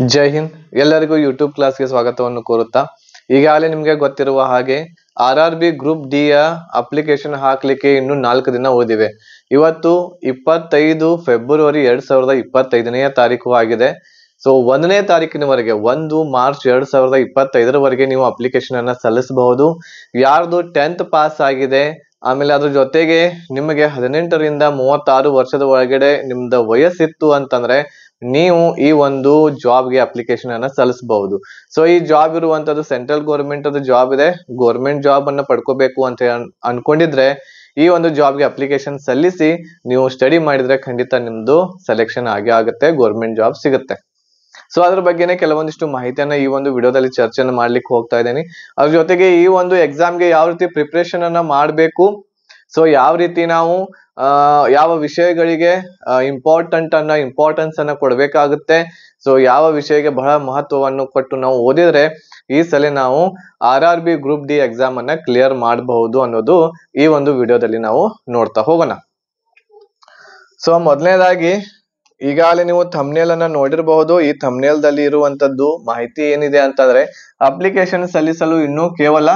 ಜೈ ಹಿಂದ್. ಎಲ್ಲರಿಗೂ ಯೂಟ್ಯೂಬ್ ಕ್ಲಾಸ್ಗೆ ಸ್ವಾಗತವನ್ನು ಕೋರುತ್ತಾ, ಈಗಾಗಲೇ ನಿಮಗೆ ಗೊತ್ತಿರುವ ಹಾಗೆ RRB ಗ್ರೂಪ್ ಡಿ ಯ ಅಪ್ಲಿಕೇಶನ್ ಹಾಕ್ಲಿಕ್ಕೆ ಇನ್ನು 4 ದಿನ ಉಳಿದಿವೆ. ಇವತ್ತು 25 ಫೆಬ್ರವರಿ 2025ನೇ ತಾರೀಕು ಆಗಿದೆ. ಸೊ 1ನೇ ತಾರೀಕಿನವರೆಗೆ 1 ಮಾರ್ಚ್ 2025ರವರೆಗೆ ನೀವು ಅಪ್ಲಿಕೇಶನ್ ಅನ್ನ ಸಲ್ಲಿಸಬಹುದು. ಯಾರ್ದು 10th ಪಾಸ್ ಆಗಿದೆ, ಆಮೇಲೆ ಅದ್ರ ಜೊತೆಗೆ ನಿಮಗೆ 18 ರಿಂದ 36 ವರ್ಷದ ಒಳಗಡೆ ನಿಮ್ದ ವಯಸ್ಸಿತ್ತು ಅಂತಂದ್ರೆ ನೀವು ಈ ಒಂದು ಜಾಬ್ಗೆ ಅಪ್ಲಿಕೇಶನ್ ಅನ್ನ ಸಲ್ಲಿಸಬಹುದು. ಸೊ ಈ ಜಾಬ್ ಇರುವಂತದ್ದು ಸೆಂಟ್ರಲ್ ಗೌರ್ಮೆಂಟ್ ಅದು ಜಾಬ್ ಇದೆ. ಗೌರ್ಮೆಂಟ್ ಜಾಬ್ ಅನ್ನ ಪಡ್ಕೋಬೇಕು ಅಂತ ಅನ್ಕೊಂಡಿದ್ರೆ ಈ ಒಂದು ಜಾಬ್ಗೆ ಅಪ್ಲಿಕೇಶನ್ ಸಲ್ಲಿಸಿ ನೀವು ಸ್ಟಡಿ ಮಾಡಿದ್ರೆ ಖಂಡಿತ ನಿಮ್ದು ಸೆಲೆಕ್ಷನ್ ಆಗೇ ಆಗುತ್ತೆ, ಗೌರ್ಮೆಂಟ್ ಜಾಬ್ ಸಿಗುತ್ತೆ. ಸೊ ಅದ್ರ ಬಗ್ಗೆನೇ ಕೆಲವೊಂದಿಷ್ಟು ಮಾಹಿತಿಯನ್ನ ಈ ಒಂದು ವಿಡಿಯೋದಲ್ಲಿ ಚರ್ಚೆನ ಮಾಡ್ಲಿಕ್ಕೆ ಹೋಗ್ತಾ ಇದ್ದೀನಿ. ಅದ್ರ ಜೊತೆಗೆ ಈ ಒಂದು ಎಕ್ಸಾಮ್ಗೆ ಯಾವ ರೀತಿ ಪ್ರಿಪರೇಷನ್ ಅನ್ನ ಮಾಡಬೇಕು, ಸೊ ಯಾವ ರೀತಿ ನಾವು ಯಾವ ವಿಷಯಗಳಿಗೆ ಇಂಪಾರ್ಟೆನ್ಸ್ ಅನ್ನ ಕೊಡ್ಬೇಕಾಗುತ್ತೆ, ಸೊ ಯಾವ ವಿಷಯಕ್ಕೆ ಬಹಳ ಮಹತ್ವವನ್ನು ಕೊಟ್ಟು ನಾವು ಓದಿದ್ರೆ ಈ ಸಲ ನಾವು RRB ಗ್ರೂಪ್ ಡಿ ಎಕ್ಸಾಮ್ ಅನ್ನ ಕ್ಲಿಯರ್ ಮಾಡಬಹುದು ಅನ್ನೋದು ಈ ಒಂದು ವಿಡಿಯೋದಲ್ಲಿ ನಾವು ನೋಡ್ತಾ ಹೋಗೋಣ. ಸೊ ಮೊದಲನೇದಾಗಿ ಈಗಾಗಲೇ ನೀವು ಥಂಬ್ನೇಲ್ ಅನ್ನ ನೋಡಿರಬಹುದು. ಈ ಥಂಬ್ನೇಲ್ ದಲ್ಲಿ ಇರುವಂತದ್ದು ಮಾಹಿತಿ ಏನಿದೆ ಅಂತಂದ್ರೆ ಅಪ್ಲಿಕೇಶನ್ ಸಲ್ಲಿಸಲು ಇನ್ನು ಕೇವಲ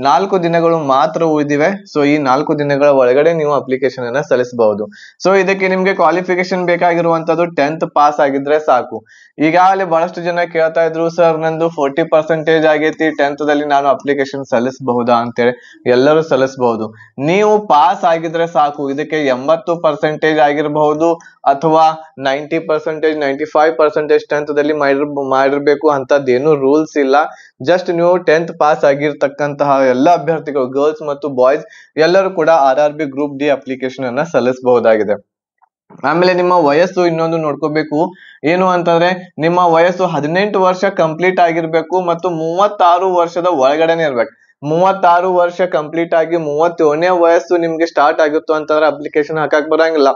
4 ದಿನಗಳು ಮಾತ್ರ ಉಳಿದಿವೆ. ಸೊ ಈ 4 ದಿನಗಳ ಒಳಗಡೆ ನೀವು ಅಪ್ಲಿಕೇಶನ್ ಅನ್ನ ಸಲ್ಲಿಸಬಹುದು. ಸೊ ಇದಕ್ಕೆ ನಿಮ್ಗೆ ಕ್ವಾಲಿಫಿಕೇಶನ್ ಬೇಕಾಗಿರುವಂತದ್ದು 10th ಪಾಸ್ ಆಗಿದ್ರೆ ಸಾಕು. ಈಗಾಗಲೇ ಬಹಳಷ್ಟು ಜನ ಕೇಳ್ತಾ ಇದ್ರು, ಸರ್ ನಂದು 40% ಆಗೈತಿ, 10th ದಲ್ಲಿ ನಾನು ಅಪ್ಲಿಕೇಶನ್ ಸಲ್ಲಿಸಬಹುದಾ ಅಂತೇಳಿ. ಎಲ್ಲರೂ ಸಲ್ಲಿಸಬಹುದು. ನೀವು ಪಾಸ್ ಆಗಿದ್ರೆ ಸಾಕು. ಇದಕ್ಕೆ 80% ಆಗಿರಬಹುದು ಅಥವಾ 90%, 95% 10th ದಲ್ಲಿ ಮಾಡಿರ್ಬೇಕು ಅಂತದ್ದೇನು ರೂಲ್ಸ್ ಇಲ್ಲ. ಜಸ್ಟ್ ನೀವು 10th ಪಾಸ್ ಆಗಿರ್ತಕ್ಕಂತಹ ಎಲ್ಲ ಅಭ್ಯರ್ಥಿಗಳು, ಗರ್ಲ್ಸ್ ಮತ್ತು ಬಾಯ್ಸ್ ಎಲ್ಲರೂ ಕೂಡ RRB ಗ್ರೂಪ್ ಡಿ ಅಪ್ಲಿಕೇಶನ್ ಅನ್ನ ಸಲ್ಲಿಸಬಹುದಾಗಿದೆ. ಆಮೇಲೆ ನಿಮ್ಮ ವಯಸ್ಸು ಇನ್ನೊಂದು ನೋಡ್ಕೋಬೇಕು. ಏನು ಅಂತಂದ್ರೆ ನಿಮ್ಮ ವಯಸ್ಸು 18 ವರ್ಷ ಕಂಪ್ಲೀಟ್ ಆಗಿರ್ಬೇಕು ಮತ್ತು 36 ವರ್ಷದ ಒಳಗಡೆನೆ ಇರ್ಬೇಕು. 36 ವರ್ಷ ಕಂಪ್ಲೀಟ್ ಆಗಿ 37ನೇ ವಯಸ್ಸು ನಿಮ್ಗೆ ಸ್ಟಾರ್ಟ್ ಆಗಿತ್ತು ಅಂತಂದ್ರೆ ಅಪ್ಲಿಕೇಶನ್ ಹಾಕಕ್ ಬರಂಗಿಲ್ಲ.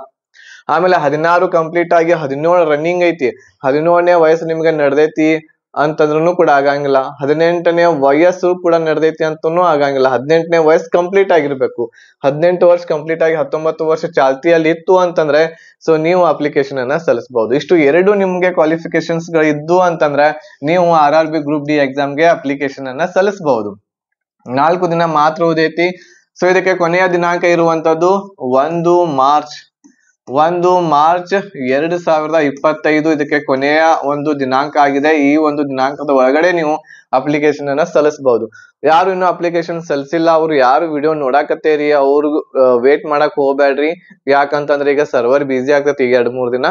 ಆಮೇಲೆ 16 ಕಂಪ್ಲೀಟ್ ಆಗಿ 17 ರನ್ನಿಂಗ್ ಐತಿ, 17ನೇ ವಯಸ್ಸು ನಿಮ್ಗೆ ನಡೆದೈತಿ ಅಂತಂದ್ರೂ ಕೂಡ ಆಗಂಗಿಲ್ಲ. 18ನೇ ವಯಸ್ಸು ಕೂಡ ನಡೆದೈತಿ ಅಂತನೂ ಆಗಂಗಿಲ್ಲ. 18ನೇ ವಯಸ್ಸು ಕಂಪ್ಲೀಟ್ ಆಗಿರ್ಬೇಕು. 18 ವರ್ಷ ಕಂಪ್ಲೀಟ್ ಆಗಿ 19 ವರ್ಷ ಚಾಲ್ತಿಯಲ್ಲಿ ಇತ್ತು ಅಂತಂದ್ರೆ ಸೊ ನೀವು ಅಪ್ಲಿಕೇಶನ್ ಅನ್ನ ಸಲ್ಲಿಸಬಹುದು. ಇಷ್ಟು ಎರಡು ನಿಮ್ಗೆ ಕ್ವಾಲಿಫಿಕೇಶನ್ಸ್ ಗಳು ಇದ್ದು ಅಂತಂದ್ರೆ ನೀವು RRB ಗ್ರೂಪ್ ಡಿ ಎಕ್ಸಾಮ್ಗೆ ಅಪ್ಲಿಕೇಶನ್ ಅನ್ನ ಸಲ್ಲಿಸಬಹುದು. 4 ದಿನ ಮಾತ್ರ ಉಳಿದೈತಿ. ಸೊ ಇದಕ್ಕೆ ಕೊನೆಯ ದಿನಾಂಕ ಇರುವಂತದ್ದು 1 ಮಾರ್ಚ್ 2025 ಇದಕ್ಕೆ ಕೊನೆಯ ಒಂದು ದಿನಾಂಕ ಆಗಿದೆ. ಈ ಒಂದು ದಿನಾಂಕದ ಒಳಗಡೆ ನೀವು ಅಪ್ಲಿಕೇಶನ್ ಅನ್ನ ಸಲ್ಲಿಸಬಹುದು. ಯಾರು ಇನ್ನು ಅಪ್ಲಿಕೇಶನ್ ಸಲ್ಲಿಸಿಲ್ಲ ಅವ್ರು ಯಾರು ವಿಡಿಯೋ ನೋಡಾಕತ್ತೇರಿ ಅವ್ರು ವೇಟ್ ಮಾಡಕ್ ಹೋಗ್ಬೇಡ್ರಿ. ಯಾಕಂತಂದ್ರೆ ಈಗ ಸರ್ವರ್ ಬಿಸಿ ಆಗ್ತೈತಿ ಈಗ 2-3 ದಿನ.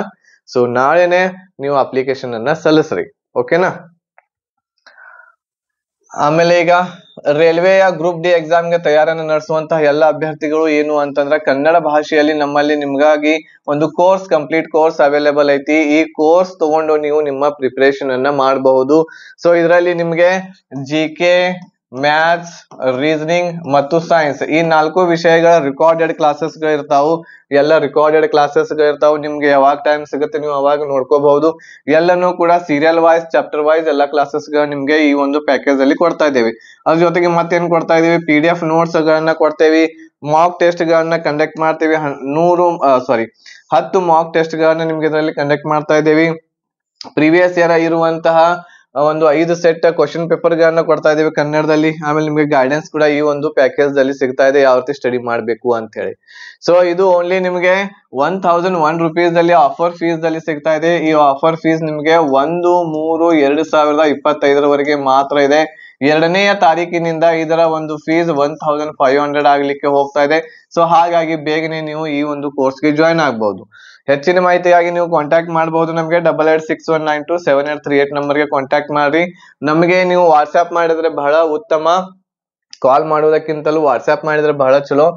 ಸೊ ನಾಳೆನೆ ನೀವು ಅಪ್ಲಿಕೇಶನ್ ಅನ್ನ ಸಲ್ಲಿಸ್ರಿ, ಓಕೆನಾ. ಆಮೇಲೆ ಈಗ ರೈಲ್ವೆಯ ಗ್ರೂಪ್ ಡಿ ಎಕ್ಸಾಮ್ಗೆ ತಯಾರನ್ನು ನಡೆಸುವಂತಹ ಎಲ್ಲ ಅಭ್ಯರ್ಥಿಗಳು ಏನು ಅಂತಂದ್ರೆ ಕನ್ನಡ ಭಾಷೆಯಲ್ಲಿ ನಮ್ಮಲ್ಲಿ ನಿಮ್ಗಾಗಿ ಒಂದು ಕಂಪ್ಲೀಟ್ ಕೋರ್ಸ್ ಅವೈಲೇಬಲ್ ಐತಿ. ಈ ಕೋರ್ಸ್ ತಗೊಂಡು ನೀವು ನಿಮ್ಮ ಪ್ರಿಪರೇಷನ್ ಅನ್ನ ಮಾಡಬಹುದು. ಸೊ ಇದರಲ್ಲಿ ನಿಮ್ಗೆ GK, ಮ್ಯಾಥ್ಸ್, ರೀಸನಿಂಗ್ ಮತ್ತು ಸೈನ್ಸ್ ಈ 4 ವಿಷಯಗಳ ರಿಕಾರ್ಡೆಡ್ ಕ್ಲಾಸಸ್ ಗಳು ಇರ್ತಾವು. ಎಲ್ಲ ರಿಕಾರ್ಡೆಡ್ ಕ್ಲಾಸಸ್ ಗಳು ಇರ್ತಾವು. ನಿಮ್ಗೆ ಯಾವಾಗ ಟೈಮ್ ಸಿಗುತ್ತೆ ನೀವು ಅವಾಗ ನೋಡ್ಕೋಬಹುದು. ಎಲ್ಲನೂ ಕೂಡ ಸೀರಿಯಲ್ ವೈಸ್, ಚಾಪ್ಟರ್ ವೈಸ್ ಎಲ್ಲ ಕ್ಲಾಸಸ್ ಗಳು ನಿಮ್ಗೆ ಈ ಒಂದು ಪ್ಯಾಕೇಜ್ ಅಲ್ಲಿ ಕೊಡ್ತಾ ಇದ್ದೇವೆ. ಅದ್ರ ಜೊತೆಗೆ ಮತ್ತೇನ್ ಕೊಡ್ತಾ ಇದೀವಿ, PDF ನೋಟ್ಸ್ ಗಳನ್ನ ಕೊಡ್ತೇವಿ, ಮಾಕ್ ಟೆಸ್ಟ್ ಗಳನ್ನ ಕಂಡಕ್ಟ್ ಮಾಡ್ತೇವೆ. 10 ಮಾಕ್ ಟೆಸ್ಟ್ ಗಳನ್ನ ನಿಮ್ಗೆ ಇದರಲ್ಲಿ ಕಂಡಕ್ಟ್ ಮಾಡ್ತಾ ಇದ್ದೇವೆ. ಪ್ರೀವಿಯಸ್ ಇಯರ್ ಇರುವಂತಹ ಒಂದು 5 ಸೆಟ್ ಕ್ವಶನ್ ಪೇಪರ್ ಗಳನ್ನ ಕೊಡ್ತಾ ಇದೀವಿ ಕನ್ನಡದಲ್ಲಿ. ಆಮೇಲೆ ನಿಮ್ಗೆ ಗೈಡೆನ್ಸ್ ಕೂಡ ಈ ಒಂದು ಪ್ಯಾಕೇಜ್ ದಲ್ಲಿ ಸಿಗ್ತಾ ಇದೆ, ಯಾವ ರೀತಿ ಸ್ಟಡಿ ಮಾಡ್ಬೇಕು ಅಂತ ಹೇಳಿ. ಸೊ ಇದು ಓನ್ಲಿ ನಿಮ್ಗೆ 1001 rupees ದಲ್ಲಿ ಆಫರ್ ಫೀಸ್ ದಲ್ಲಿ ಸಿಗ್ತಾ ಇದೆ. ಈ ಆಫರ್ ಫೀಸ್ ನಿಮ್ಗೆ 1/3/2025 ಮಾತ್ರ ಇದೆ. 2ನೇ ತಾರೀಕಿನಿಂದ ಇದರ ಒಂದು ಫೀಸ್ 1500 ಆಗ್ಲಿಕ್ಕೆ ಹೋಗ್ತಾ ಇದೆ. ಸೊ ಹಾಗಾಗಿ ಬೇಗನೆ ನೀವು ಈ ಒಂದು ಕೋರ್ಸ್ಗೆ ಜಾಯ್ನ್ ಆಗ್ಬಹುದು. ಹೆಚ್ಚಿನ ಮಾಹಿತಿಯಾಗಿ ನೀವು ಕಾಂಟ್ಯಾಕ್ಟ್ ಮಾಡಬಹುದು ನಮಗೆ 8861927838 ನಂಬರ್ಗೆ ಕಾಂಟ್ಯಾಕ್ಟ್ ಮಾಡಿ. ನಮಗೆ ನೀವು ವಾಟ್ಸ್ಆಪ್ ಮಾಡಿದ್ರೆ ಬಹಳ ಉತ್ತಮ, ಕಾಲ್ ಮಾಡೋದಕ್ಕಿಂತಲೂ ವಾಟ್ಸ್ಆಪ್ ಮಾಡಿದ್ರೆ ಬಹಳ ಚಲೋ.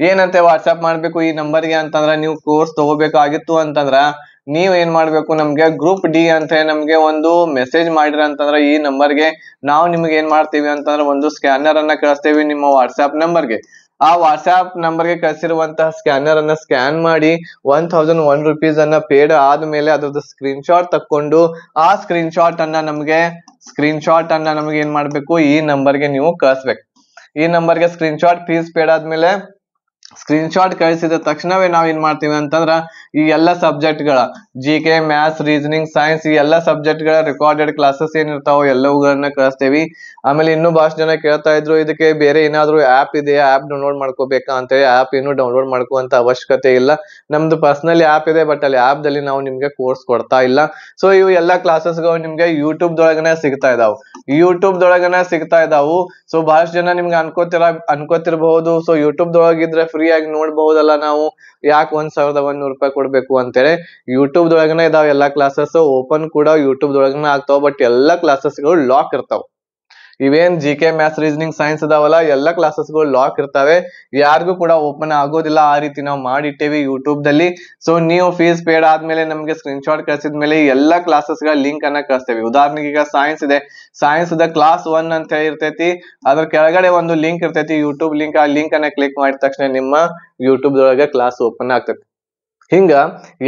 ಏನಂತೆ ವಾಟ್ಸ್ಆಪ್ ಮಾಡ್ಬೇಕು ಈ ನಂಬರ್ಗೆ ಅಂತಂದ್ರೆ, ನೀವು ಕೋರ್ಸ್ ತಗೋಬೇಕಾಗಿತ್ತು ಅಂತಂದ್ರ ನೀವ್ ಏನ್ ಮಾಡ್ಬೇಕು, ನಮ್ಗೆ ಗ್ರೂಪ್ ಡಿ ಅಂತ ನಮ್ಗೆ ಒಂದು ಮೆಸೇಜ್ ಮಾಡಿರ ಅಂತಂದ್ರೆ ಈ ನಂಬರ್ಗೆ ನಾವು ನಿಮ್ಗೆ ಏನ್ ಮಾಡ್ತೀವಿ ಅಂತಂದ್ರೆ ಒಂದು ಸ್ಕ್ಯಾನರ್ ಅನ್ನ ಕಳಿಸ್ತೇವೆ ನಿಮ್ಮ ವಾಟ್ಸ್ಆಪ್ ನಂಬರ್ಗೆ. ಆ ವಾಟ್ಸ್ಆಪ್ ನಂಬರ್ಗೆ ಕಳಿಸಿರುವಂತಹ ಸ್ಕ್ಯಾನರ್ ಅನ್ನ ಸ್ಕ್ಯಾನ್ ಮಾಡಿ 1001 rupees ಅನ್ನ ಪೇಡ್ ಆದ್ಮೇಲೆ ಅದ್ರದ್ದು ಸ್ಕ್ರೀನ್ ಶಾಟ್ ತಕ್ಕೊಂಡು ಆ ಸ್ಕ್ರೀನ್ ಶಾಟ್ ಅನ್ನ ನಮ್ಗೆ ಏನ್ ಮಾಡ್ಬೇಕು, ಈ ನಂಬರ್ಗೆ ನೀವು ಕಳಿಸ್ಬೇಕು. ಈ ನಂಬರ್ಗೆ ಸ್ಕ್ರೀನ್ ಶಾಟ್ ಫೀಸ್ ಪೇಡ್ ಆದ್ಮೇಲೆ ಸ್ಕ್ರೀನ್ ಶಾಟ್ ಕಳಿಸಿದ ತಕ್ಷಣವೇ ನಾವ್ ಏನ್ ಮಾಡ್ತೀವಿ ಅಂತಂದ್ರ ಈ ಎಲ್ಲ ಸಬ್ಜೆಕ್ಟ್ಗಳ GK, ಮ್ಯಾಥ್ಸ್, ರೀಸನಿಂಗ್, ಸೈನ್ಸ್ ಈ ಎಲ್ಲ ಸಬ್ಜೆಕ್ಟ್ಗಳ ರೆಕಾರ್ಡೆಡ್ ಕ್ಲಾಸಸ್ ಏನಿರ್ತಾವ ಎಲ್ಲವುಗಳನ್ನ ಕಳಿಸ್ತೇವಿ. ಆಮೇಲೆ ಇನ್ನೂ ಬಹಳಷ್ಟು ಜನ ಕೇಳ್ತಾ ಇದ್ರು ಇದಕ್ಕೆ ಬೇರೆ ಏನಾದ್ರು ಆಪ್ ಇದೆಯಾ, ಆಪ್ ಡೌನ್ಲೋಡ್ ಮಾಡ್ಕೋಬೇಕಾ ಅಂತೇಳಿ. ಆಪ್ ಏನು ಡೌನ್ಲೋಡ್ ಮಾಡ್ಕೋಂತ ಅವಶ್ಯಕತೆ ಇಲ್ಲ. ನಮ್ದು ಪರ್ಸನಲಿ ಆಪ್ ಇದೆ, ಬಟ್ ಅಲ್ಲಿ ಆಪ್ ದಲ್ಲಿ ನಾವು ನಿಮ್ಗೆ ಕೋರ್ಸ್ ಕೊಡ್ತಾ ಇಲ್ಲ. ಸೊ ಇವು ಎಲ್ಲಾ ಕ್ಲಾಸಸ್ಗಳು ನಿಮ್ಗೆ ಯೂಟ್ಯೂಬ್ ದೊಳಗನೆ ಸಿಗ್ತಾ ಇದಾವು. ಸೊ ಬಹಳಷ್ಟು ಜನ ನಿಮ್ಗೆ ಅನ್ಕೋತಿರ್ಬಹುದು, ಸೊ ಯೂಟ್ಯೂಬ್ ದೊಳಗಿದ್ರೆ ಫ್ರೀ ಆಗಿ ನೋಡ್ಬಹುದಲ್ಲ, ನಾವು ಯಾಕೆ 1100 ರೂಪಾಯಿ ಕೊಡ್ಬೇಕು ಅಂತೇಳಿ. ಯೂಟ್ಯೂಬ್ ದೊಳಗನೆ ಇದಾವ ಎಲ್ಲಾ ಕ್ಲಾಸಸ್, ಓಪನ್ ಕೂಡ ಯೂಟ್ಯೂಬ್ ದೊಳಗನೆ ಆಗ್ತಾವ. ಬಟ್ ಎಲ್ಲಾ ಕ್ಲಾಸಸ್ಗಳು ಲಾಕ್ ಇರ್ತಾವ. ಇವೇನ್ GK, ಮ್ಯಾಥ್ಸ್, ರೀಸನಿಂಗ್, ಸೈನ್ಸ್ ಇದಾವಲ್ಲ ಎಲ್ಲಾ ಕ್ಲಾಸಸ್ಗಳು ಲಾಕ್ ಇರ್ತವೆ, ಯಾರಿಗೂ ಕೂಡ ಓಪನ್ ಆಗೋದಿಲ್ಲ. ಆ ರೀತಿ ನಾವು ಮಾಡಿಟ್ಟೇವಿ ಯೂಟ್ಯೂಬ್ ದಲ್ಲಿ. ಸೊ ನೀವು ಫೀಸ್ ಪೇಡ್ ಆದ್ಮೇಲೆ ನಮ್ಗೆ ಸ್ಕ್ರೀನ್ ಶಾಟ್ ಕಳ್ಸಿದ್ಮೇಲೆ ಎಲ್ಲಾ ಕ್ಲಾಸಸ್ ಗಳ ಲಿಂಕ್ ಅನ್ನ ಕಳಿಸ್ತೇವೆ. ಉದಾಹರಣೆಗೆ ಈಗ ಸೈನ್ಸ್ ಇದೆ, ಸೈನ್ಸ್ ದ ಕ್ಲಾಸ್ 1 ಅಂತ ಹೇಳಿ ಇರ್ತೈತಿ. ಅದ್ರ ಕೆಳಗಡೆ ಒಂದು ಲಿಂಕ್ ಇರ್ತೈತಿ, ಯೂಟ್ಯೂಬ್ ಲಿಂಕ್. ಆ ಲಿಂಕ್ ಅನ್ನ ಕ್ಲಿಕ್ ಮಾಡಿದ ತಕ್ಷಣ ನಿಮ್ಮ ಯೂಟ್ಯೂಬ್ ದೊಳಗೆ ಕ್ಲಾಸ್ ಓಪನ್ ಆಗ್ತೈತಿ. ಹಿಂಗ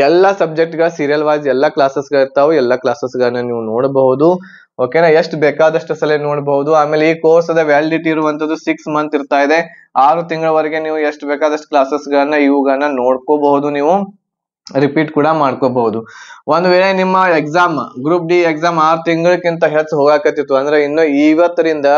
ಎಲ್ಲಾ ಸಬ್ಜೆಕ್ಟ್ ಗಳ ಸೀರಿಯಲ್ ವೈಸ್ ಎಲ್ಲಾ ಕ್ಲಾಸಸ್ ಗಳು ಇರ್ತಾವ. ಎಲ್ಲಾ ಕ್ಲಾಸಸ್ ಗಳನ್ನ ನೀವು ನೋಡಬಹುದು. ಓಕೆನಾ, ಎಷ್ಟು ಬೇಕಾದಷ್ಟು ಸಲ ನೋಡಬಹುದು. ಆಮೇಲೆ ಈ ಕೋರ್ಸ್ ದ ವ್ಯಾಲಿಡಿಟಿ ಇರುವಂತದ್ದು 6 ಮಂತ್ ಇರ್ತಾ ಇದೆ. 6 ತಿಂಗಳವರೆಗೆ ನೀವು ಎಷ್ಟು ಬೇಕಾದಷ್ಟು ಕ್ಲಾಸಸ್ ಗಳನ್ನ ಇವುಗಳನ್ನ ನೋಡ್ಕೋಬಹುದು. ನೀವು ರಿಪೀಟ್ ಕೂಡ ಮಾಡ್ಕೋಬಹುದು. ಒಂದ್ ವೇಳೆ ನಿಮ್ಮ ಎಕ್ಸಾಮ್ ಗ್ರೂಪ್ ಡಿ ಎಕ್ಸಾಮ್ 6 ತಿಂಗಳಕ್ಕಿಂತ ಹೆಚ್ಚು ಹೋಗಾಕತ್ತಿತ್ತು ಅಂದ್ರೆ, ಇನ್ನು 20ರಿಂದ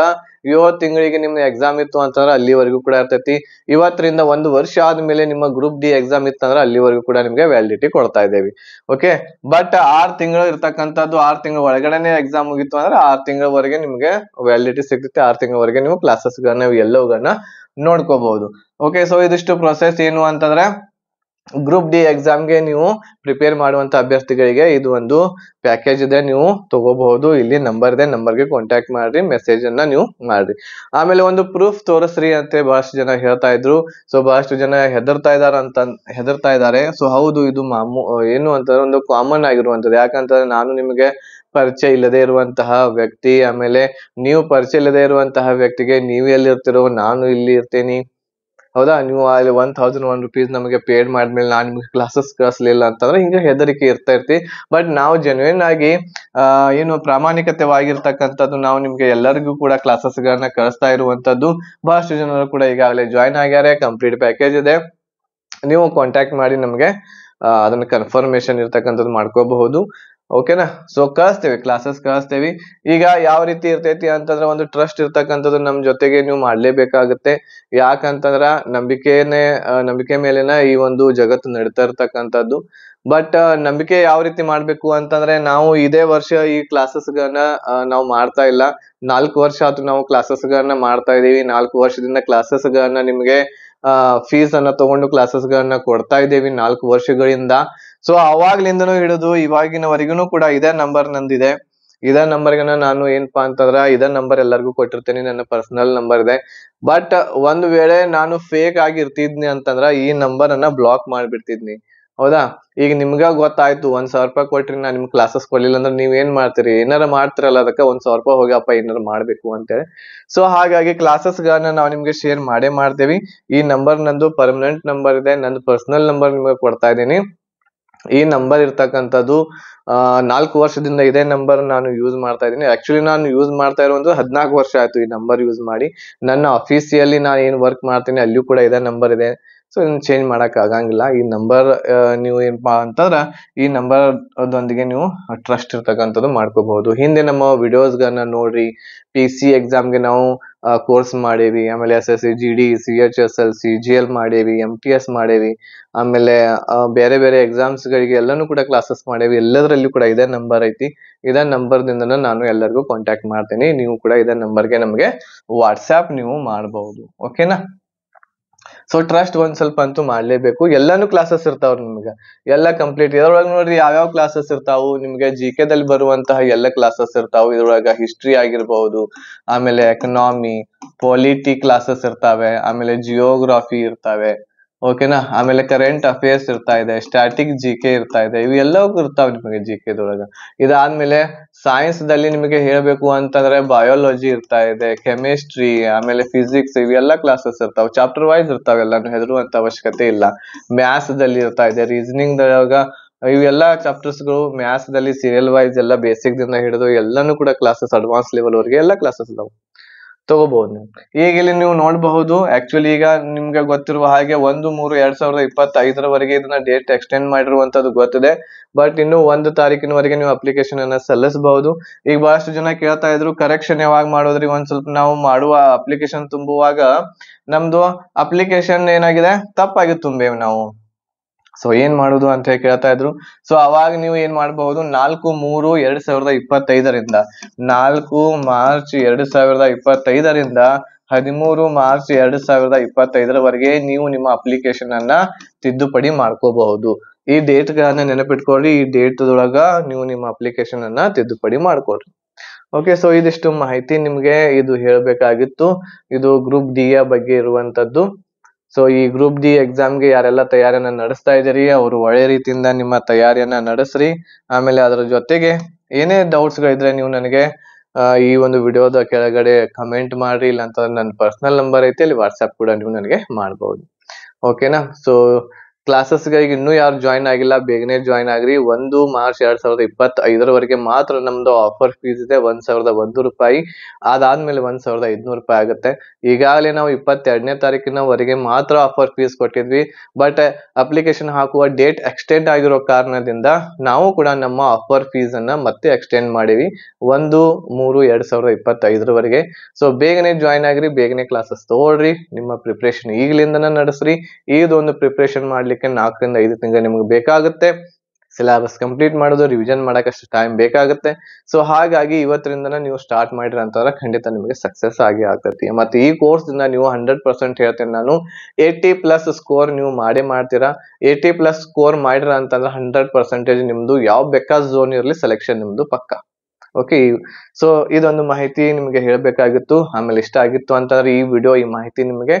7 ತಿಂಗಳಿಗೆ ನಿಮ್ಮ ಎಕ್ಸಾಮ್ ಇತ್ತು ಅಂತಂದ್ರೆ ಅಲ್ಲಿವರೆಗೂ ಕೂಡ ಇರ್ತೈತಿ. 20ರಿಂದ 1 ವರ್ಷ ಆದ್ಮೇಲೆ ನಿಮ್ಮ ಗ್ರೂಪ್ ಡಿ ಎಕ್ಸಾಮ್ ಇತ್ತಂದ್ರೆ ಅಲ್ಲಿವರೆಗೂ ಕೂಡ ನಿಮ್ಗೆ ವ್ಯಾಲಿಡಿಟಿ ಕೊಡ್ತಾ ಇದ್ದೇವೆ. ಓಕೆ, ಬಟ್ 6 ತಿಂಗಳು ಇರ್ತಕ್ಕಂಥದ್ದು 6 ತಿಂಗಳ ಒಳಗಡೆನೆ ಎಕ್ಸಾಮ್ ಮುಗಿತ್ತು ಅಂದ್ರೆ 6 ತಿಂಗಳವರೆಗೆ ನಿಮ್ಗೆ ವ್ಯಾಲಿಡಿಟಿ ಸಿಗುತ್ತೆ. 6 ತಿಂಗಳವರೆಗೆ ನೀವು ಕ್ಲಾಸಸ್ ಗಳನ್ನ ಎಲ್ಲವುಗಳನ್ನ ನೋಡ್ಕೋಬಹುದು. ಓಕೆ, ಸೊ ಇದಿಷ್ಟು ಪ್ರೊಸೆಸ್ ಏನು ಅಂತಂದ್ರೆ, ಗ್ರೂಪ್ ಡಿ ಎಕ್ಸಾಮ್ಗೆ ನೀವು ಪ್ರಿಪೇರ್ ಮಾಡುವಂತ ಅಭ್ಯರ್ಥಿಗಳಿಗೆ ಇದು ಒಂದು ಪ್ಯಾಕೇಜ್ ಇದೆ, ನೀವು ತಗೋಬಹುದು. ಇಲ್ಲಿ ನಂಬರ್ ಇದೆ, ನಂಬರ್ಗೆ ಕಾಂಟ್ಯಾಕ್ಟ್ ಮಾಡ್ರಿ, ಮೆಸೇಜ್ ಅನ್ನ ನೀವು ಮಾಡ್ರಿ. ಆಮೇಲೆ ಒಂದು ಪ್ರೂಫ್ ತೋರಿಸ್ರಿ ಅಂತ ಬಹಳಷ್ಟು ಜನ ಹೇಳ್ತಾ ಇದ್ರು. ಸೊ ಬಹಳಷ್ಟು ಜನ ಹೆದರ್ತಾ ಇದ್ದಾರೆ. ಸೊ ಹೌದು, ಇದು ಏನು ಅಂತಂದ್ರೆ ಒಂದು ಕಾಮನ್ ಆಗಿರುವಂತದ್ದು. ಯಾಕಂತಂದ್ರೆ ನಾನು ನಿಮಗೆ ಪರಿಚಯ ಇಲ್ಲದೆ ಇರುವಂತಹ ವ್ಯಕ್ತಿ, ಆಮೇಲೆ ನೀವು ಪರಿಚಯ ಇಲ್ಲದೆ ಇರುವಂತಹ ವ್ಯಕ್ತಿಗೆ ನೀವು ಎಲ್ಲಿರ್ತಿರೋ ನಾನು ಇಲ್ಲಿ ಇರ್ತೇನಿ, ಹೌದಾ. ನೀವು ಅಲ್ಲಿ 1001 ರೂಪೀಸ್ ನಮಗೆ ಪೇಡ್ ಮಾಡಿದ್ಮೇಲೆ ನಾನು ನಿಮ್ಗೆ ಕ್ಲಾಸಸ್ ಕಳಿಸ್ಲಿಲ್ಲ ಅಂತಂದ್ರೆ ಹಿಂಗೆ ಹೆದರಿಕೆ ಇರ್ತಿ. ಬಟ್ ನಾವು ಜೆನ್ಯೂನ್ ಆಗಿ ಏನು ಪ್ರಾಮಾಣಿಕತೆವಾಗಿರ್ತಕ್ಕಂಥದ್ದು, ನಾವು ನಿಮ್ಗೆ ಎಲ್ಲರಿಗೂ ಕೂಡ ಕ್ಲಾಸಸ್ ಗಳನ್ನ ಕಳಿಸ್ತಾ ಇರುವಂತದ್ದು. ಬಹಳಷ್ಟು ಜನರು ಕೂಡ ಈಗಾಗಲೇ ಜಾಯ್ನ್ ಆಗ್ಯಾರೆ. ಕಂಪ್ಲೀಟ್ ಪ್ಯಾಕೇಜ್ ಇದೆ, ನೀವು ಕಾಂಟ್ಯಾಕ್ಟ್ ಮಾಡಿ ನಮ್ಗೆ ಅದನ್ನ ಕನ್ಫರ್ಮೇಶನ್ ಇರ್ತಕ್ಕಂಥದ್ದು ಮಾಡ್ಕೋಬಹುದು. ಓಕೆನಾ, ಸೊ ಕ್ಲಾಸಸ್ ಕಳಿಸ್ತೇವಿ. ಈಗ ಯಾವ ರೀತಿ ಇರ್ತೈತಿ ಅಂತಂದ್ರೆ, ಒಂದು ಟ್ರಸ್ಟ್ ಇರ್ತಕ್ಕಂಥದ್ದು ನಮ್ ಜೊತೆಗೆ ನೀವು ಮಾಡ್ಲೇಬೇಕಾಗತ್ತೆ. ಯಾಕಂತಂದ್ರ ನಂಬಿಕೆ ಮೇಲೆನ ಈ ಒಂದು ಜಗತ್ತು ನಡೀತಾ ಇರ್ತಕ್ಕಂಥದ್ದು. ಬಟ್ ನಂಬಿಕೆ ಯಾವ ರೀತಿ ಮಾಡ್ಬೇಕು ಅಂತಂದ್ರೆ, ನಾವು ಇದೇ ವರ್ಷ ಈ ಕ್ಲಾಸಸ್ ಗಳನ್ನ ನಾವು ಮಾಡ್ತಾ ಇಲ್ಲ. 4 ವರ್ಷ ಆಯ್ತು ನಾವು ಕ್ಲಾಸಸ್ ಗಳನ್ನ ಮಾಡ್ತಾ ಇದೀವಿ. 4 ವರ್ಷದಿಂದ ಕ್ಲಾಸಸ್ ಗಳನ್ನ ನಿಮ್ಗೆ ಫೀಸ್ ಅನ್ನ ತಗೊಂಡು ಕ್ಲಾಸಸ್ ಗಳನ್ನ ಕೊಡ್ತಾ ಇದ್ದೇವೆ 4 ವರ್ಷಗಳಿಂದ. ಸೊ ಅವಾಗ್ಲಿಂದನೂ ಹಿಡಿದು ಇವಾಗಿನವರೆಗೂ ಕೂಡ ಇದೇ ನಂಬರ್ ನಂದಿದೆ. ಇದೇ ನಂಬರ್ಗೆ ನಾನು ಏನಪ್ಪಾ ಅಂತಂದ್ರ ಇದೇ ನಂಬರ್ ಎಲ್ಲರಿಗೂ ಕೊಟ್ಟಿರ್ತೇನೆ, ನನ್ನ ಪರ್ಸನಲ್ ನಂಬರ್ ಇದೆ. ಬಟ್ ಒಂದ್ ವೇಳೆ ನಾನು ಫೇಕ್ ಆಗಿ ಇರ್ತಿದ್ನಿ ಅಂತಂದ್ರ ಈ ನಂಬರ್ ಅನ್ನ ಬ್ಲಾಕ್ ಮಾಡ್ಬಿಡ್ತಿದ್ನಿ, ಹೌದಾ. ಈಗ ನಿಮ್ಗ ಗೊತ್ತಾಯ್ತು 1000 ರೂಪಾಯಿ ಕೊಟ್ರಿ ನಾ ನಿಮ್ಗೆ ಕ್ಲಾಸಸ್ ಕೊಡ್ಲಿಲ್ಲ ಅಂದ್ರೆ ನೀವ್ ಏನ್ ಮಾಡ್ತೀರಿ, ಏನಾರ ಮಾಡ್ತಿರಲ್ಲ, ಅದಕ್ಕೆ 1000 ರೂಪಾಯಿ ಹೋಗಪ್ಪ ಏನಾರ ಮಾಡ್ಬೇಕು ಅಂತೇಳಿ. ಸೊ ಹಾಗಾಗಿ ಕ್ಲಾಸಸ್ ಗಳನ್ನ ನಾವು ನಿಮ್ಗೆ ಶೇರ್ ಮಾಡ್ತೇವಿ. ಈ ನಂಬರ್ ನಂದು ಪರ್ಮನೆಂಟ್ ನಂಬರ್ ಇದೆ, ನಂದು ಪರ್ಸನಲ್ ನಂಬರ್ ನಿಮ್ಗೆ ಕೊಡ್ತಾ ಇದ್ದೀನಿ. ಈ ನಂಬರ್ ಇರ್ತಕ್ಕಂಥದ್ದು 4 ವರ್ಷದಿಂದ ಇದೇ ನಂಬರ್ ನಾನು ಯೂಸ್ ಮಾಡ್ತಾ ಇದ್ದೀನಿ. ಆಕ್ಚುಲಿ ನಾನು ಯೂಸ್ ಮಾಡ್ತಾ ಇರುವಂತದ್ದು 14 ವರ್ಷ ಆಯ್ತು ಈ ನಂಬರ್ ಯೂಸ್ ಮಾಡಿ. ನನ್ನ ಆಫೀಸಿಯಲ್ಲಿ ನಾನು ಏನ್ ವರ್ಕ್ ಮಾಡ್ತೀನಿ ಅಲ್ಲಿಯೂ ಕೂಡ ಇದೇ ನಂಬರ್ ಇದೆ. ಸೊ ಇದನ್ನ ಚೇಂಜ್ ಮಾಡಕ್ ಆಗಂಗಿಲ್ಲ. ಈ ನಂಬರ್ ನೀವು ಏನಪ್ಪಾ ಅಂತಂದ್ರ ಈ ನಂಬರ್ ದೊಂದಿಗೆ ನೀವು ಟ್ರಸ್ಟ್ ಇರ್ತಕ್ಕಂಥದ್ದು ಮಾಡ್ಕೋಬಹುದು. ಹಿಂದೆ ನಮ್ಮ ವಿಡಿಯೋಸ್ ಗಳನ್ನ ನೋಡ್ರಿ. PC ಎಕ್ಸಾಮ್ಗೆ ನಾವು ಕೋರ್ಸ್ ಮಾಡೇವಿ. ಆಮೇಲೆ SSC, GD, CHSL, CGL ಮಾಡೇವಿ, MTS ಮಾಡೇವಿ. ಆಮೇಲೆ ಬೇರೆ ಬೇರೆ ಎಕ್ಸಾಮ್ಸ್ ಗಳಿಗೆ ಎಲ್ಲಾನು ಕೂಡ ಕ್ಲಾಸಸ್ ಮಾಡೇವಿ. ಎಲ್ಲದರಲ್ಲೂ ಕೂಡ ಇದೇ ನಂಬರ್ ಐತಿ. ಇದೇ ನಂಬರ್ ದಿಂದನ ನಾನು ಎಲ್ಲರಿಗೂ ಕಾಂಟ್ಯಾಕ್ಟ್ ಮಾಡ್ತೀನಿ. ನೀವು ಕೂಡ ಇದೇ ನಂಬರ್ಗೆ ನಮ್ಗೆ ವಾಟ್ಸ್ಆಪ್ ನೀವು ಮಾಡಬಹುದು. ಓಕೆನಾ. ಸೊ ಟ್ರಸ್ಟ್ ಒಂದ್ ಸ್ವಲ್ಪ ಅಂತೂ ಮಾಡ್ಲೇಬೇಕು. ಎಲ್ಲಾನು ಕ್ಲಾಸಸ್ ಇರ್ತಾವ್ರಿ ನಿಮ್ಗೆ, ಎಲ್ಲ ಕಂಪ್ಲೀಟ್. ಇದ್ರೊಳಗೆ ನೋಡ್ರಿ ಯಾವ್ಯಾವ ಕ್ಲಾಸಸ್ ಇರ್ತಾವು ನಿಮ್ಗೆ. GK ದಲ್ಲಿ ಬರುವಂತಹ ಎಲ್ಲ ಕ್ಲಾಸಸ್ ಇರ್ತಾವು. ಇದ್ರೊಳಗ ಹಿಸ್ಟ್ರಿ ಆಗಿರ್ಬಹುದು, ಆಮೇಲೆ ಎಕನಾಮಿ, ಪೊಲಿಟಿ ಕ್ಲಾಸಸ್ ಇರ್ತಾವೆ, ಆಮೇಲೆ ಜಿಯೋಗ್ರಫಿ ಇರ್ತಾವೆ. ಓಕೆನಾ, ಆಮೇಲೆ ಕರೆಂಟ್ ಅಫೇರ್ಸ್ ಇರ್ತಾ ಇದೆ, ಸ್ಟ್ಯಾಟಿಕ್ GK ಇರ್ತಾ ಇದೆ. ಇವೆಲ್ಲವೂ ಇರ್ತಾವ ನಿಮಗೆ GK ದೊಳಗ. ಇದಾದ್ಮೇಲೆ ಸೈನ್ಸ್ ದಲ್ಲಿ ನಿಮಗೆ ಹೇಳ್ಬೇಕು ಅಂತಂದ್ರೆ ಬಯೋಲಜಿ ಇರ್ತಾ ಇದೆ, ಕೆಮಿಸ್ಟ್ರಿ, ಆಮೇಲೆ ಫಿಸಿಕ್ಸ್, ಇವೆಲ್ಲ ಕ್ಲಾಸಸ್ ಇರ್ತಾವ. ಚಾಪ್ಟರ್ ವೈಸ್ ಇರ್ತಾವ, ಎಲ್ಲಾನು ಹೆದರುವಂತ ಅವಶ್ಯಕತೆ ಇಲ್ಲ. ಮ್ಯಾಥ್ಸ್ ದಲ್ಲಿ ಇರ್ತಾ ಇದೆ, ರೀಸನಿಂಗ್ ದೊಳಗ ಇವೆಲ್ಲ ಚಾಪ್ಟರ್ಸ್ ಗಳು ಮ್ಯಾಥ್ಸ್ ದಲ್ಲಿ ಸೀರಿಯಲ್ ವೈಸ್ ಎಲ್ಲ ಬೇಸಿಕ್ ದಿಂದ ಹಿಡಿದು ಎಲ್ಲಾನು ಕೂಡ ಕ್ಲಾಸಸ್ ಅಡ್ವಾನ್ಸ್ ಲೆವೆಲ್ ವರೆಗೆ ಎಲ್ಲ ಕ್ಲಾಸಸ್ ಇದಾವೆ. ತಗೋಬಹುದು ನೀವು. ಈಗ ಇಲ್ಲಿ ನೀವು ನೋಡಬಹುದು, ಆಕ್ಚುಲಿ ಈಗ ನಿಮ್ಗೆ ಗೊತ್ತಿರುವ ಹಾಗೆ 1/3/2025 ಇದನ್ನ ಡೇಟ್ ಎಕ್ಸ್ಟೆಂಡ್ ಮಾಡಿರುವಂತದ್ದು ಗೊತ್ತಿದೆ. ಬಟ್ ಇನ್ನು 1 ತಾರೀಕಿನವರೆಗೆ ನೀವು ಅಪ್ಲಿಕೇಶನ್ ಅನ್ನ ಸಲ್ಲಿಸಬಹುದು. ಈಗ ಬಹಳಷ್ಟು ಜನ ಕೇಳ್ತಾ ಇದ್ರು ಕರೆಕ್ಷನ್ ಯಾವಾಗ ಮಾಡೋದ್ರಿ, ಒಂದ್ ಸ್ವಲ್ಪ ನಾವು ಮಾಡುವ ಅಪ್ಲಿಕೇಶನ್ ತುಂಬುವಾಗ ನಮ್ದು ಅಪ್ಲಿಕೇಶನ್ ಏನಾಗಿದೆ ತಪ್ಪಾಗಿ ತುಂಬೇವು ನಾವು. ಸೊ ಏನ್ ಮಾಡುದು ಅಂತ ಹೇಳಿ ಕೇಳ್ತಾ ಇದ್ರು. ಸೊ ಅವಾಗ ನೀವು ಏನ್ ಮಾಡಬಹುದು, 4/3/2025 4 ಮಾರ್ಚ್ 2025 13 ಮಾರ್ಚ್ 2025 ನೀವು ನಿಮ್ಮ ಅಪ್ಲಿಕೇಶನ್ ಅನ್ನ ತಿದ್ದುಪಡಿ ಮಾಡ್ಕೋಬಹುದು. ಈ ಡೇಟ್ ಗಳನ್ನ ನೆನಪಿಟ್ಕೊಳ್ಳಿ. ಈ ಡೇಟ್ ಒಳಗ ನೀವು ನಿಮ್ಮ ಅಪ್ಲಿಕೇಶನ್ ಅನ್ನ ತಿದ್ದುಪಡಿ ಮಾಡ್ಕೊಳ್ರಿ. ಓಕೆ, ಸೊ ಇದಿಷ್ಟು ಮಾಹಿತಿ ನಿಮ್ಗೆ ಇದು ಹೇಳ್ಬೇಕಾಗಿತ್ತು. ಇದು ಗ್ರೂಪ್ ಡಿ ಯ ಬಗ್ಗೆ ಇರುವಂತದ್ದು. ಸೊ ಈ ಗ್ರೂಪ್ ಡಿ ಎಕ್ಸಾಮ್ಗೆ ಯಾರೆಲ್ಲ ತಯಾರಿಯನ್ನ ನಡೆಸ್ತಾ ಇದ್ದೀರಿ ಅವರು ಒಳ್ಳೆ ರೀತಿಯಿಂದ ನಿಮ್ಮ ತಯಾರಿಯನ್ನ ನಡೆಸ್ರಿ. ಆಮೇಲೆ ಅದರ ಜೊತೆಗೆ ಏನೇ ಡೌಟ್ಸ್ ಗಳಿದ್ರೆ ನೀವು ನನಗೆ ಈ ಒಂದು ವಿಡಿಯೋದ ಕೆಳಗಡೆ ಕಮೆಂಟ್ ಮಾಡ್ರಿ, ಇಲ್ಲ ಅಂತ ನನ್ನ ಪರ್ಸನಲ್ ನಂಬರ್ ಐತಿ, ಅಲ್ಲಿ ವಾಟ್ಸ್ಆಪ್ ಕೂಡ ನೀವು ನನಗೆ ಮಾಡಬಹುದು. ಓಕೆನಾ? ಸೊ ಕ್ಲಾಸಸ್ಗೆ ಈಗ ಇನ್ನೂ ಯಾರು ಜಾಯಿನ್ ಆಗಿಲ್ಲ, ಬೇಗನೆ ಜಾಯಿನ್ ಆಗ್ರಿ. 1 ಮಾರ್ಚ್ 2025 ಮಾತ್ರ ನಮ್ದು ಆಫರ್ ಫೀಸ್ ಇದೆ, 1,001 ರೂಪಾಯಿ. ಅದಾದ್ಮೇಲೆ 1,500 ರೂಪಾಯಿ ಆಗುತ್ತೆ. ಈಗಾಗಲೇ ನಾವು 22ನೇ ತಾರೀಕಿನವರೆಗೆ ಮಾತ್ರ ಆಫರ್ ಫೀಸ್ ಕೊಟ್ಟಿದ್ವಿ. ಬಟ್ ಅಪ್ಲಿಕೇಶನ್ ಹಾಕುವ ಡೇಟ್ ಎಕ್ಸ್ಟೆಂಡ್ ಆಗಿರೋ ಕಾರಣದಿಂದ ನಾವು ಕೂಡ ನಮ್ಮ ಆಫರ್ ಫೀಸ್ ಅನ್ನ ಮತ್ತೆ ಎಕ್ಸ್ಟೆಂಡ್ ಮಾಡಿವಿ 1/3/2025. ಸೊ ಬೇಗನೆ ಜಾಯಿನ್ ಆಗ್ರಿ, ಬೇಗನೆ ಕ್ಲಾಸಸ್ ತಗೊಳ್ರಿ, ನಿಮ್ಮ ಪ್ರಿಪರೇಷನ್ ಈಗಲಿಂದನ ನಡೆಸ್ರಿ. ಇದೊಂದು ಪ್ರಿಪರೇಷನ್ ಮಾಡ್ಲಿಕ್ಕೆ 4 ರಿಂದ 5 ತಿಂಗಳು ನಿಮ್ಗೆ ಬೇಕಾಗುತ್ತೆ. ಸಿಲೆಬಸ್ ಕಂಪ್ಲೀಟ್ ಮಾಡೋದು, ರಿವಿಷನ್ ಮಾಡಕಷ್ಟು ಟೈಮ್ ಬೇಕಾಗುತ್ತೆ. ಸೊ ಹಾಗಾಗಿ ಇವತ್ತರಿಂದನ ನೀವು ಸ್ಟಾರ್ಟ್ ಮಾಡಿರಿ ಅಂತಂದ್ರೆ ಖಂಡಿತ ನಿಮಗೆ ಸಕ್ಸಸ್ ಆಗಿ ಆಗ್ತೈತಿ. ಮತ್ತೆ ಈ ಕೋರ್ಸ್ ಇಂದ ನೀವು 100% ಹೇಳ್ತೇನೆ ನಾನು, 80+ ಸ್ಕೋರ್ ನೀವು ಮಾಡ್ತೀರಾ. 80+ ಸ್ಕೋರ್ ಮಾಡಿರ ಅಂತಂದ್ರೆ 100% ನಿಮ್ದು ಯಾವ ಬೇಕಾದ ಝೋನ್ ಇರ್ಲಿ ಸೆಲೆಕ್ಷನ್ ನಿಮ್ದು ಪಕ್ಕ. ಓಕೆ, ಸೊ ಇದೊಂದು ಮಾಹಿತಿ ನಿಮ್ಗೆ ಹೇಳ್ಬೇಕಾಗಿತ್ತು. ಆಮೇಲೆ ಇಷ್ಟ ಆಗಿತ್ತು ಅಂತಂದ್ರೆ ಈ ವಿಡಿಯೋ, ಈ ಮಾಹಿತಿ ನಿಮ್ಗೆ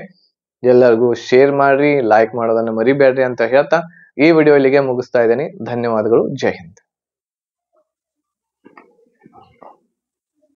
ಎಲ್ಲರಿಗೂ ಶೇರ್ ಮಾಡ್ರಿ, ಲೈಕ್ ಮಾಡೋದನ್ನ ಮರಿಬೇಡ್ರಿ ಅಂತ ಹೇಳ್ತಾ ಈ ವಿಡಿಯೋ ಇಲ್ಲಿಗೆ ಮುಗಿಸ್ತಾ ಇದ್ದೀನಿ. ಧನ್ಯವಾದಗಳು. ಜೈ ಹಿಂದ್.